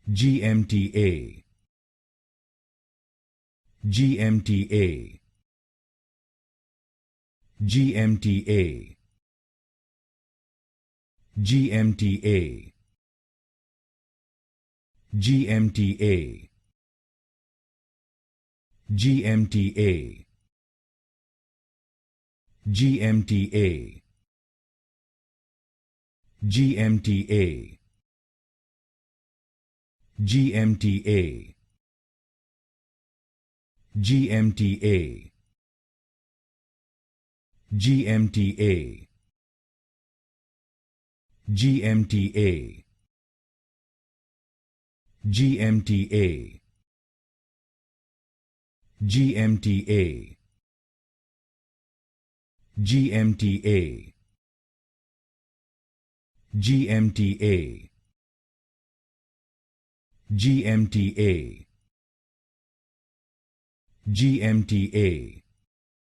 GMTA, GMTA, GMTA, GMTA, GMTA, GMTA, GMTA, GMTA, GMTA, GMTA, GMTA, GMTA, GMTA, GMTA, GMTA, GMTA, GMTA, GMTA,